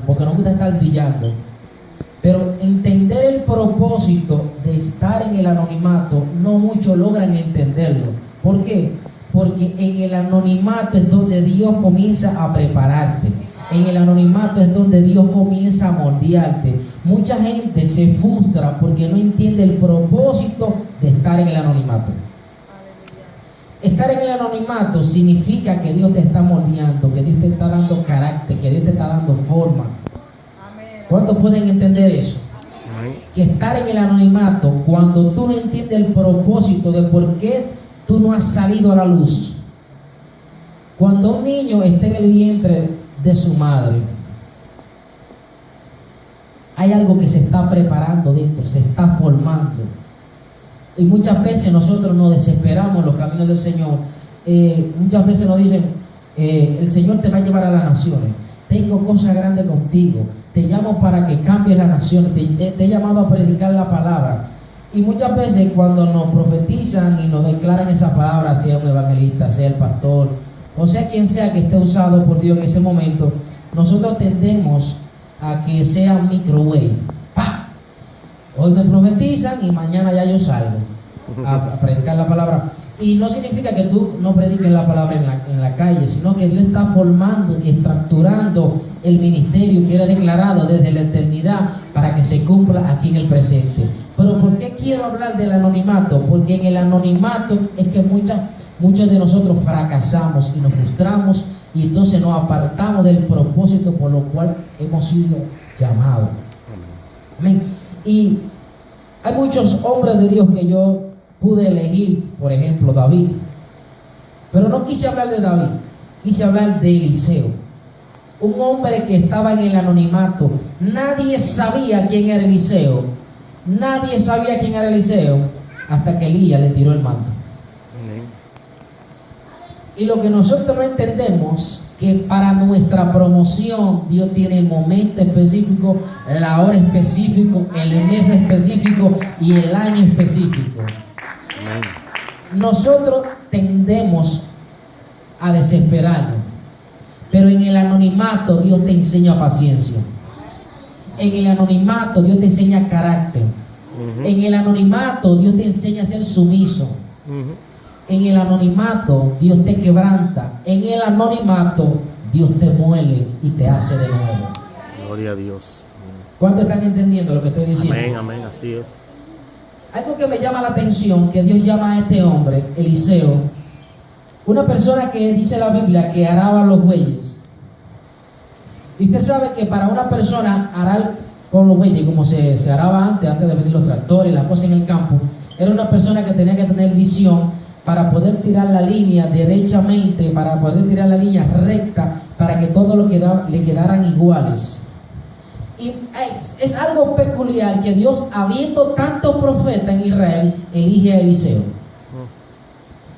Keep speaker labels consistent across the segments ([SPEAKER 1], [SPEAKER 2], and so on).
[SPEAKER 1] porque nos gusta estar brillando. Pero entender el propósito de estar en el anonimato, no muchos logran entenderlo. ¿Por qué? Porque en el anonimato es donde Dios comienza a prepararte. En el anonimato es donde Dios comienza a moldearte. Mucha gente se frustra porque no entiende el propósito de estar en el anonimato. Estar en el anonimato significa que Dios te está moldeando, que Dios te está dando carácter, que Dios te está dando forma. ¿Cuántos pueden entender eso? Que estar en el anonimato, cuando tú no entiendes el propósito de por qué tú no has salido a la luz. Cuando un niño está en el vientre de su madre, hay algo que se está preparando dentro, se está formando. Y muchas veces nosotros nos desesperamos en los caminos del Señor. Muchas veces nos dicen, el Señor te va a llevar a las naciones. Tengo cosas grandes contigo. Te llamo para que cambies las naciones. Te he llamado a predicar la palabra. Y muchas veces cuando nos profetizan y nos declaran esa palabra, sea un evangelista, sea el pastor, o sea quien sea que esté usado por Dios en ese momento, nosotros tendemos a que sea microwave. ¡Pah! Hoy me profetizan y mañana ya yo salgo a predicar la palabra. Y no significa que tú no prediques la palabra en la calle, sino que Dios está formando y estructurando el ministerio que era declarado desde la eternidad para que se cumpla aquí en el presente. Pero ¿por qué quiero hablar del anonimato? Porque en el anonimato es que muchos de nosotros fracasamos y nos frustramos y entonces nos apartamos del propósito por lo cual hemos sido llamados. Amén. Y hay muchos hombres de Dios que yo pude elegir, por ejemplo, David. Pero no quise hablar de David, quise hablar de Eliseo. Un hombre que estaba en el anonimato. Nadie sabía quién era Eliseo. Nadie sabía quién era Eliseo hasta que Elías le tiró el manto. Y lo que nosotros no entendemos, que para nuestra promoción Dios tiene el momento específico, la hora específico, el mes específico y el año específico. Nosotros tendemos a desesperarnos, pero en el anonimato Dios te enseña paciencia. En el anonimato Dios te enseña carácter. En el anonimato Dios te enseña a ser sumiso. En el anonimato Dios te quebranta. En el anonimato Dios te muele y te hace de nuevo.
[SPEAKER 2] Gloria a Dios.
[SPEAKER 1] ¿Cuántos están entendiendo lo que estoy diciendo?
[SPEAKER 2] Amén, amén, así es.
[SPEAKER 1] Algo que me llama la atención, que Dios llama a este hombre, Eliseo, una persona que dice la Biblia que araba los bueyes. Y usted sabe que para una persona arar con los bueyes, como se araba antes de venir los tractores, las cosas en el campo, era una persona que tenía que tener visión para poder tirar la línea derechamente, para poder tirar la línea recta, para que todo lo que le quedaran iguales. Y es algo peculiar que Dios, habiendo tantos profetas en Israel, elige a Eliseo.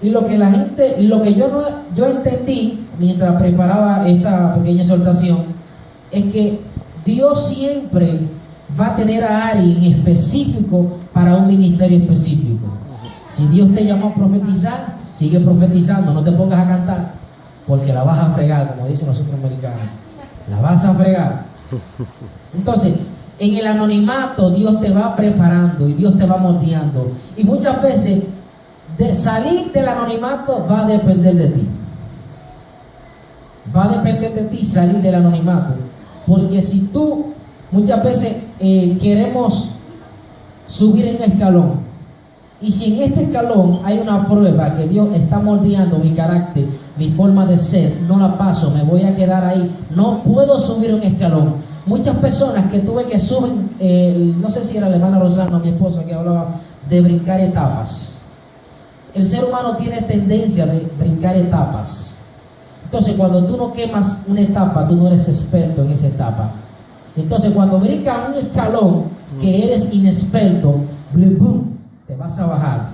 [SPEAKER 1] Y lo que yo entendí mientras preparaba esta pequeña exhortación, es que Dios siempre va a tener a alguien específico para un ministerio específico. Si Dios te llamó a profetizar, sigue profetizando, no te pongas a cantar, porque la vas a fregar, como dicen los centroamericanos. La vas a fregar. Entonces, en el anonimato Dios te va preparando y Dios te va moldeando. Y muchas veces, de salir del anonimato va a depender de ti. Va a depender de ti salir del anonimato. Porque si tú, muchas veces queremos subir en un escalón, y si en este escalón hay una prueba que Dios está moldeando mi carácter, mi forma de ser, no la paso, me voy a quedar ahí, no puedo subir un escalón. Muchas personas que tuve que suben, no sé si era la hermana Rosana, mi esposa, que hablaba de brincar etapas. El ser humano tiene tendencia de brincar etapas. Entonces, cuando tú no quemas una etapa, tú no eres experto en esa etapa. Entonces, cuando brincas un escalón que eres inexperto, blum, blum, te vas a bajar.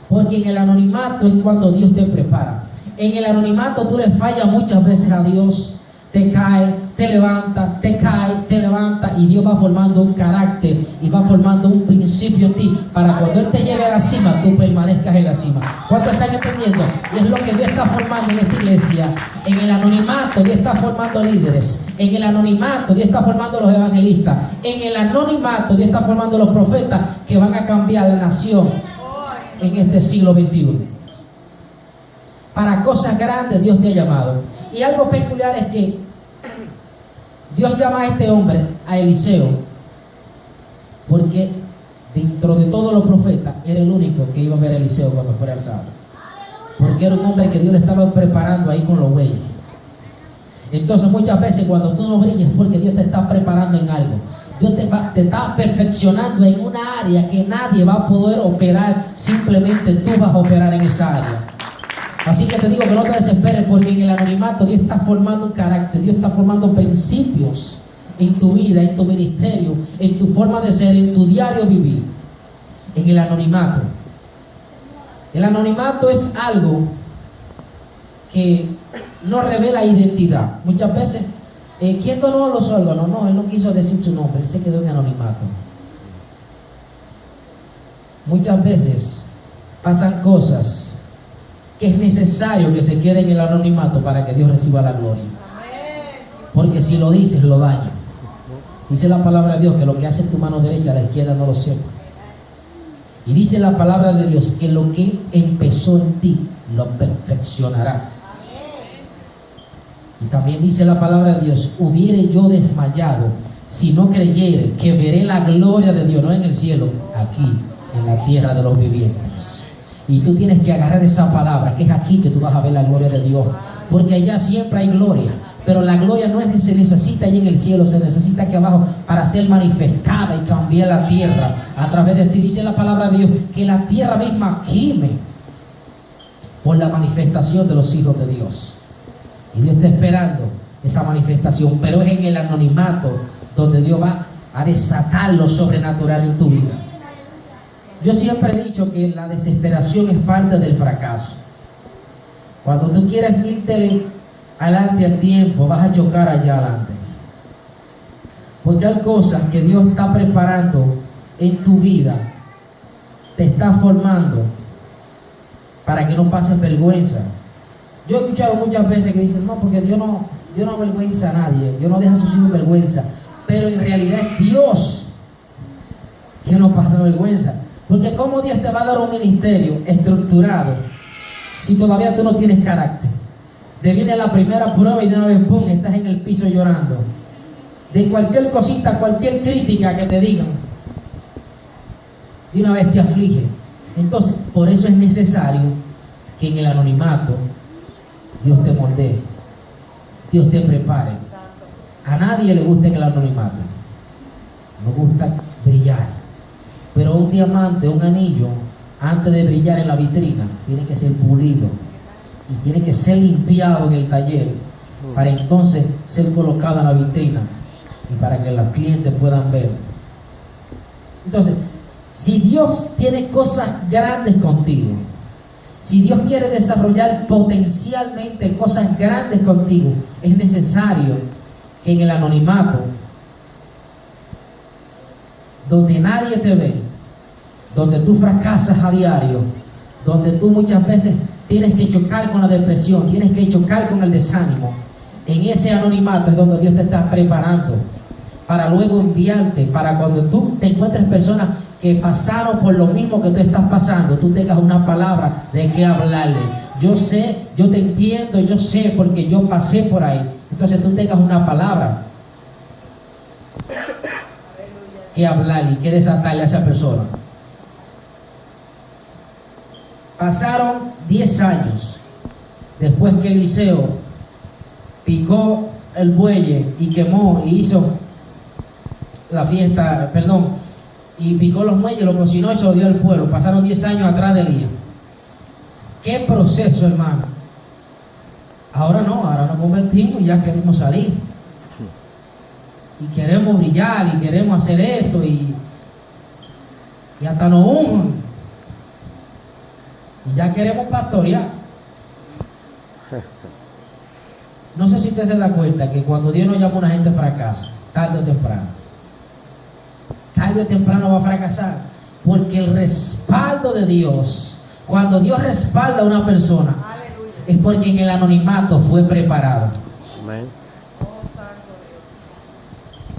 [SPEAKER 1] Porque en el anonimato es cuando Dios te prepara. En el anonimato tú le fallas muchas veces a Dios, te caes, te levanta, te cae, te levanta, y Dios va formando un carácter y va formando un principio en ti para cuando Él te lleve a la cima, tú permanezcas en la cima. ¿Cuántos están entendiendo? Y es lo que Dios está formando en esta iglesia. En el anonimato Dios está formando líderes. En el anonimato Dios está formando los evangelistas. En el anonimato Dios está formando los profetas que van a cambiar la nación en este siglo XXI. Para cosas grandes Dios te ha llamado. Y algo peculiar es que Dios llama a este hombre, a Eliseo, porque dentro de todos los profetas era el único que iba a ver a Eliseo cuando fuera alzado. Porque era un hombre que Dios le estaba preparando ahí con los bueyes. Entonces muchas veces cuando tú no brillas es porque Dios te está preparando en algo. Dios te está perfeccionando en una área que nadie va a poder operar. Simplemente tú vas a operar en esa área. Así que te digo que no te desesperes, porque en el anonimato Dios está formando un carácter, Dios está formando principios en tu vida, en tu ministerio, en tu forma de ser, en tu diario vivir. En el anonimato. El anonimato es algo que no revela identidad. Muchas veces, ¿quién donó los órganos? No, él no quiso decir su nombre, él se quedó en anonimato. Muchas veces pasan cosas que es necesario que se quede en el anonimato para que Dios reciba la gloria. Porque si lo dices, lo daña. Dice la palabra de Dios que lo que hace tu mano derecha a la izquierda no lo sepa. Y dice la palabra de Dios que lo que empezó en ti lo perfeccionará. Y también dice la palabra de Dios: hubiere yo desmayado si no creyere que veré la gloria de Dios, no en el cielo, aquí en la tierra de los vivientes. Y tú tienes que agarrar esa palabra, que es aquí que tú vas a ver la gloria de Dios. Porque allá siempre hay gloria. Pero la gloria no se necesita allí en el cielo, se necesita aquí abajo para ser manifestada y cambiar la tierra a través de ti. Dice la palabra de Dios que la tierra misma gime por la manifestación de los hijos de Dios. Y Dios está esperando esa manifestación. Pero es en el anonimato donde Dios va a desatar lo sobrenatural en tu vida. Yo siempre he dicho que la desesperación es parte del fracaso. Cuando tú quieres irte adelante al tiempo, vas a chocar allá adelante. Porque hay cosas que Dios está preparando en tu vida, te está formando para que no pases vergüenza. Yo he escuchado muchas veces que dicen: no, porque Dios no avergüenza a nadie, Dios no deja a sus hijos vergüenza. Pero en realidad es Dios que no pasa vergüenza. Porque ¿cómo Dios te va a dar un ministerio estructurado si todavía tú no tienes carácter? Te viene la primera prueba y de una vez, ¡pum!, estás en el piso llorando. De cualquier cosita, cualquier crítica que te digan, de una vez te aflige. Entonces, por eso es necesario que en el anonimato Dios te moldee, Dios te prepare. A nadie le gusta en el anonimato. Nos gusta brillar. Pero un diamante, un anillo, antes de brillar en la vitrina, tiene que ser pulido y tiene que ser limpiado en el taller para entonces ser colocado en la vitrina y para que los clientes puedan ver. Entonces, si Dios tiene cosas grandes contigo, si Dios quiere desarrollar potencialmente cosas grandes contigo, es necesario que en el anonimato, donde nadie te ve, donde tú fracasas a diario, donde tú muchas veces tienes que chocar con la depresión, tienes que chocar con el desánimo, en ese anonimato es donde Dios te está preparando para luego enviarte, para cuando tú te encuentres personas que pasaron por lo mismo que tú estás pasando, tú tengas una palabra de qué hablarle. Yo sé, yo te entiendo, yo sé porque yo pasé por ahí. Entonces tú tengas una palabra que hablarle y que desatarle a esa persona. Pasaron 10 años después que Eliseo picó el buey y quemó y hizo la fiesta, y picó los muelles, lo cocinó y se lo dio al pueblo. Pasaron 10 años atrás de Elías. ¿Qué proceso, hermano? Ahora nos convertimos y ya queremos salir. Y queremos brillar y queremos hacer esto y hasta nos unjan. Y ya queremos pastorear. No sé si usted se da cuenta que cuando Dios nos llama a una gente fracasa, tarde o temprano. Tarde o temprano va a fracasar. Porque el respaldo de Dios, cuando Dios respalda a una persona, es porque en el anonimato fue preparado.
[SPEAKER 2] Amén.